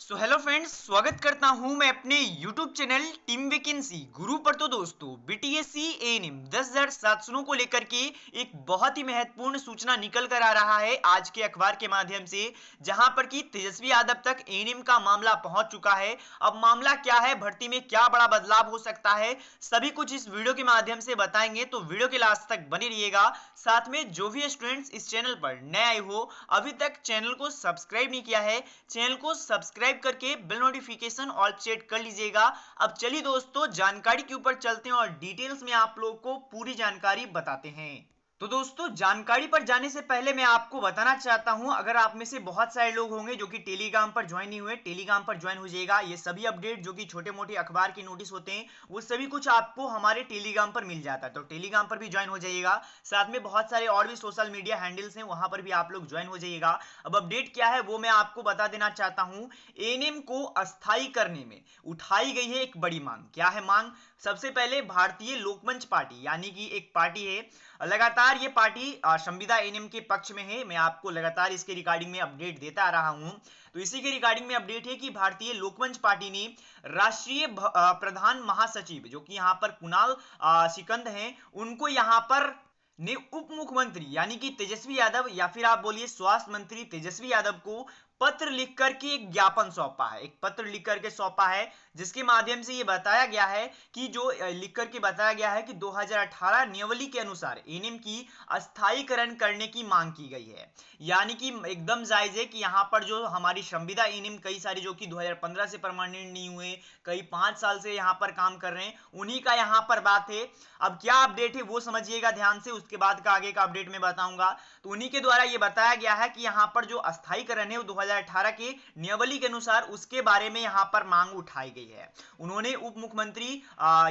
Hello friends, स्वागत करता हूं मैं अपने YouTube चैनल टीम वैकेंसी गुरु पर। तो दोस्तों, बीटीएससी एएनएम 10,700 को लेकर के एक बहुत ही महत्वपूर्ण सूचना निकल कर आ रहा है आज के अखबार के माध्यम से, जहां पर कि तेजस्वी यादव तक एएनएम का मामला पहुंच चुका है। अब मामला क्या है, भर्ती में क्या बड़ा बदलाव हो सकता है, सभी कुछ इस वीडियो के माध्यम से बताएंगे। तो वीडियो के लास्ट तक बने रहिएगा। साथ में जो भी स्टूडेंट्स इस चैनल पर नए आए हो, अभी तक चैनल को सब्सक्राइब नहीं किया है, चैनल को सब्सक्राइब करके बेल नोटिफिकेशन ऑल सेट कर लीजिएगा। अब चलिए दोस्तों, जानकारी के ऊपर चलते हैं और डिटेल्स में आप लोगों को पूरी जानकारी बताते हैं। तो दोस्तों, जानकारी पर जाने से पहले मैं आपको बताना चाहता हूं, अगर आप में से बहुत सारे लोग होंगे जो कि टेलीग्राम पर ज्वाइन नहीं हुए, टेलीग्राम पर ज्वाइन हो जाइएगा। ये सभी अपडेट जो कि छोटे मोटे अखबार के नोटिस होते हैं, वो सभी कुछ आपको हमारे टेलीग्राम पर मिल जाता है। तो टेलीग्राम पर भी ज्वाइन हो जाइएगा। साथ में बहुत सारे और भी सोशल मीडिया हैंडल्स हैं, वहां पर भी आप लोग ज्वाइन हो जाइएगा। अब अपडेट क्या है वो मैं आपको बता देना चाहता हूं। एएनएम को अस्थायी करने में उठाई गई है एक बड़ी मांग। क्या है मांग? सबसे पहले भारतीय लोकमंच पार्टी, यानी कि एक पार्टी है, लगातार ये पार्टी संविदा एएनएम के पक्ष में है। मैं आपको लगातार इसके रिगार्डिंग में अपडेट देता आ रहा हूं। तो इसी के रिगार्डिंग में अपडेट है कि भारतीय लोकमंच पार्टी ने राष्ट्रीय प्रधान महासचिव, जो कि यहां पर कुणाल सिकंद हैं, उनको यहां पर ने उप मुख्यमंत्री यानी कि तेजस्वी यादव, या फिर आप बोलिए स्वास्थ्य मंत्री तेजस्वी यादव को पत्र लिख करके एक ज्ञापन सौंपा है, एक पत्र लिख करके सौंपा है, जिसके माध्यम से यह बताया गया है कि जो लिख करके बताया गया है कि 2018 नियमावली के अनुसार एएनएम की अस्थायीकरण करने की मांग की गई है। यानी कि एकदम जायज है कि यहां पर जो हमारी संविदा एएनएम कई सारी जो कि 2015 से परमानेंट नहीं हुए, कई 5 साल से यहां पर काम कर रहे हैं, उन्हीं का यहां पर बात है। अब क्या अपडेट है वो समझिएगा ध्यान से, उसके बाद का आगे का अपडेट मैं बताऊंगा। तो उन्हीं के द्वारा यह बताया गया है कि यहां पर जो अस्थायीकरण है वो 2018 के नियमावली के अनुसार उसके बारे में यहां पर मांग उठाई गई है। उन्होंने उप मुख्यमंत्री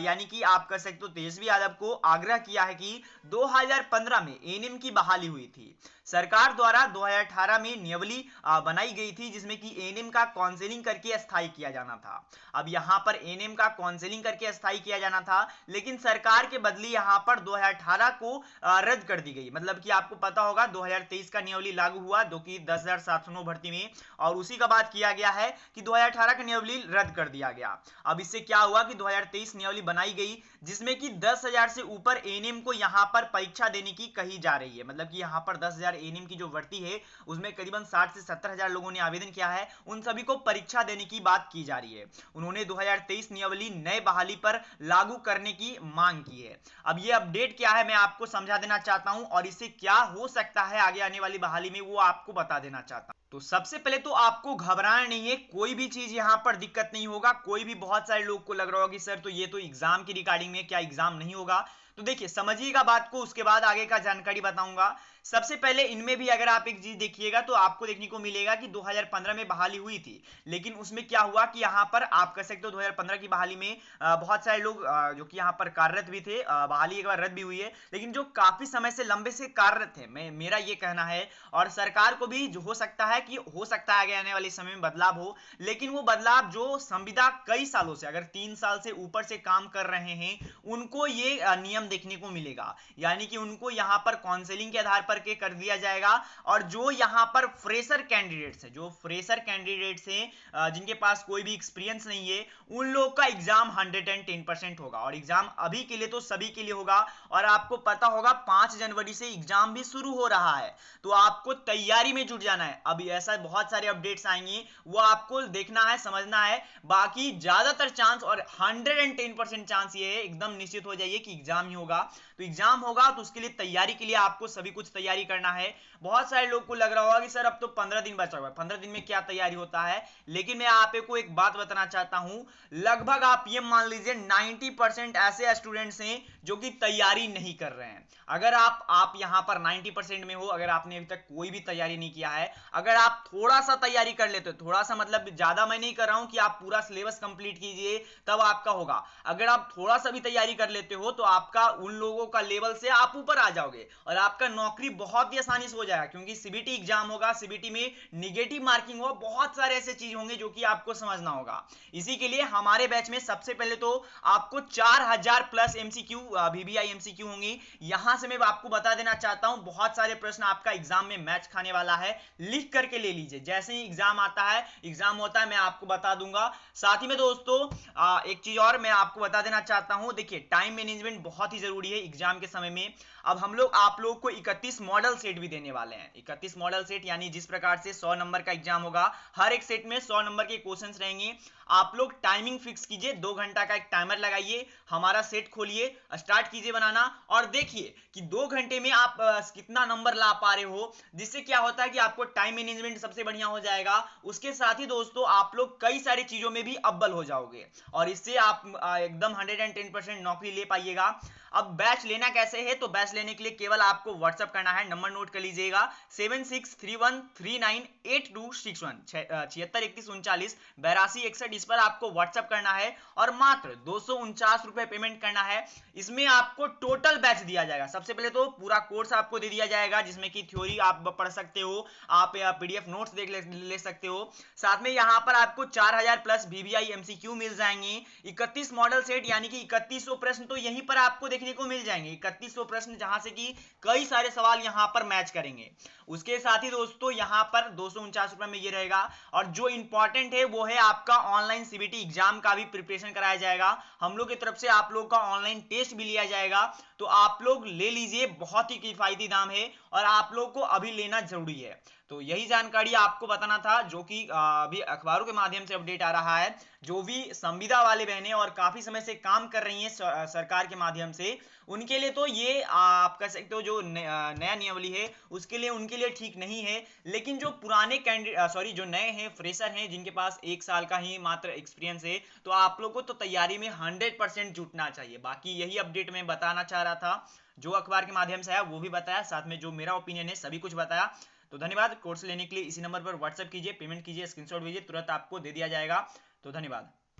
यानी कि आप कह सकते हो तेजस्वी यादव को आग्रह किया है कि 2015 में एएनएम की बहाली हुई थी। सरकार द्वारा 2018 में नियमावली बनाई गई थी, जिसमें कि एएनएम का काउंसलिंग करके अस्थायी किया जाना था। अब यहां पर एएनएम का काउंसलिंग करके अस्थायी किया जाना था, लेकिन सरकार के बदली यहां पर 2018 को रद्द कर दी गई। मतलब कि आपको पता होगा 2023 का नियमावली लागू हुआ, जो कि 10,709 भर्ती में, और उसी का बात किया गया है कि 2018 का नियमावली रद्द कर दिया गया। अब इससे क्या हुआ कि 2023 नियमावली बनाई गई, जिसमें कि 10,000 से ऊपर एएनएम को यहां पर परीक्षा देने की कही जा रही है। मतलब कि यहां पर 10,000 एएनएम की जो भर्ती है, उसमें करीबन 60 से 70,000 लोगों ने आवेदन किया है, उन सभी को परीक्षा देने की बात की जा रही है। उन्होंने 2023 नियमावली नए बहाली पर लागू करने की मांग की है। अब ये अपडेट क्या है मैं आपको समझा देना चाहता हूं, और इससे क्या हो सकता है आगे आने वाली बहाली में वो आपको बता देना चाहता हूं। तो सबसे पहले तो आपको घबराना नहीं है, कोई भी चीज यहां पर दिक्कत नहीं होगा। कोई भी, बहुत सारे लोग को लग रहा होगा कि सर तो ये तो एग्जाम की रिगार्डिंग में, क्या एग्जाम नहीं होगा? तो देखिए, समझिएगा बात को, उसके बाद आगे का जानकारी बताऊंगा। सबसे पहले इनमें भी अगर आप एक चीज देखिएगा तो आपको देखने को मिलेगा कि 2015 में बहाली हुई थी, लेकिन उसमें क्या हुआ कि यहां पर आप कह सकते हो 2015 की बहाली में बहुत सारे लोग जो कि यहां पर कार्यरत भी थे, बहाली एक बार रद्द भी हुई है, लेकिन जो काफी समय से लंबे से कार्यरत थे, मेरा ये कहना है, और सरकार को भी हो सकता है कि हो सकता है आगे आने वाले समय में बदलाव हो, लेकिन वो बदलाव जो संविदा कई सालों से, अगर 3 साल से ऊपर से काम कर रहे हैं, उनको ये नियम देखने को मिलेगा। यानी कि उनको यहां पर काउंसलिंग के आधार पर के कर दिया जाएगा, और जो यहां पर फ्रेशर कैंडिडेट्स हैं, जो फ्रेशर कैंडिडेट्स हैं जिनके पास कोई भी एक्सपीरियंस नहीं है, उन लोगों का एग्जाम 110% होगा। और एग्जाम अभी के लिए तो सभी के लिए होगा, और आपको पता होगा 5 जनवरी से एग्जाम भी शुरू हो रहा है, तो आपको तैयारी में जुट जाना है। अभी ऐसा बहुत सारे अपडेट्स आएंगे, वो आपको देखना है, समझना है। बाकी ज्यादातर चांस, और 110% चांस ये है, एकदम निश्चित हो जाइए कि एग्जाम ही होगा। तो एग्जाम होगा तो उसके लिए तैयारी के लिए आपको सभी कुछ तैयारी करना है। बहुत सारे लोग को लग रहा होगा कि सर अब तो 15 दिन बचा हुआ है, 15 दिन में क्या तैयारी होता है, लेकिन मैं आपको एक बात बताना चाहता हूं, लगभग आप ये मान लीजिए 90% ऐसे स्टूडेंट्स हैं जो कि तैयारी नहीं कर रहे हैं। अगर आप यहां पर 90% में हो, अगर आपने अभी तक कोई भी तैयारी नहीं किया है, अगर आप थोड़ा सा तैयारी कर लेते हो, थोड़ा सा मतलब ज्यादा मैं नहीं कर रहा हूं कि आप पूरा सिलेबस कंप्लीट कीजिए तब आपका होगा, अगर आप थोड़ा सा भी तैयारी कर लेते हो तो आपका उन लोगों का लेवल से आप ऊपर आ जाओगे और आपका नौकरी बहुत ही आसानी से हो जाएगा, क्योंकि सीबीटी एग्जाम होगा, सीबीटी में निगेटिव मार्किंग होगा, बहुत सारे ऐसे चीज होंगे जो कि आपको समझना होगा। इसी के लिए हमारे बैच में सबसे पहले तो आपको 4000 प्लस एमसीक्यू वीवीआई एमसीक्यू होंगी। यहां से मैं आपको बता देना चाहता हूं बहुत सारे प्रश्न आपका एग्जाम में मैच खाने वाला है, लिख करके ले लीजिए। जैसे ही एग्जाम आता है, एग्जाम होता है, मैं आपको बता दूंगा। साथ ही में दोस्तों एक चीज और मैं आपको बता देना चाहता हूं, देखिए टाइम मैनेजमेंट बहुत ही जरूरी है एग्जाम के समय में। अब हम लोग आप लोग को 31 मॉडल सेट भी देने वाले हैं। 31 मॉडल सेट यानी जिस प्रकार से 100 नंबर का एग्जाम होगा, हर एक सेट में 100 नंबर के क्वेश्चंस रहेंगे। आप लोग टाइमिंग फिक्स कीजिए, 2 घंटा का एक टाइमर लगाइए, हमारा सेट खोलिए, स्टार्ट कीजिए बनाना और देखिए कि 2 घंटे में आप कितना नंबर ला पा रहे हो। जिससे क्या होता है कि आपको टाइम मैनेजमेंट सबसे बढ़िया हो जाएगा। उसके साथ ही दोस्तों आप लोग कई सारी चीजों में भी अव्वल हो जाओगे और इससे आप एकदम 110% नौकरी ले पाइएगा। अब बैच लेना कैसे है, तो बैच लेने के लिए केवल आपको व्हाट्सएप करना है, नंबर नोट कर लीजिएगा 7631398261 7631398261 इस पर आपको व्हाट्सएप करना है और मात्र 249 रुपए पेमेंट करना है। इसमें आपको टोटल बैच दिया जाएगा। सबसे पहले तो पूरा कोर्स आपको दे दिया जाएगा जिसमें कि थ्योरी आप पढ़ सकते हो, आप पीडीएफ नोट्स देख ले सकते हो। साथ में यहाँ पर आपको 4000 प्लस वीवीआई एमसीक्यू मिल जाएंगे, 31 मॉडल सेट यानी कि 3100 प्रश्न तो यहीं पर आपको देखने को मिल जाएंगे। 3100 प्रश्न जहां से कि कई सारे सवाल यहां पर मैच करेंगे। उसके साथ ही दोस्तों यहां पर 249 रुपए में ये रहेगा और जो इंपॉर्टेंट है वो है आपका ऑनलाइन सीबीटी एग्जाम का भी प्रिपरेशन कराया जाएगा। हम लोग की तरफ से आप लोग का ऑनलाइन टेस्ट भी लिया जाएगा, तो आप लोग ले लीजिए, बहुत ही किफायती दाम है और आप लोग को अभी लेना जरूरी है। तो यही जानकारी आपको बताना था जो कि अभी अखबारों के माध्यम से अपडेट आ रहा है। जो भी संविदा वाले बहनें और काफी समय से काम कर रही हैं सरकार के माध्यम से, उनके लिए तो ये आप कह सकते हो जो नया नियमावली है उसके लिए उनके लिए ठीक नहीं है। लेकिन जो पुराने कैंडिडेट जो नए हैं, फ्रेशर हैं, जिनके पास 1 साल का ही मात्र एक्सपीरियंस है, तो आप लोगों को तो तैयारी में 100% जुटना चाहिए। बाकी यही अपडेट मैं बताना चाह रहा था, जो अखबार के माध्यम से है वो भी बताया, साथ में जो मेरा ओपिनियन है सभी कुछ बताया। तो धन्यवाद। कोर्स लेने के लिए इसी नंबर पर व्हाट्सएप कीजिए, पेमेंट कीजिए, स्क्रीनशॉट भेजिए, तुरंत आपको दे दिया जाएगा। तो धन्यवाद।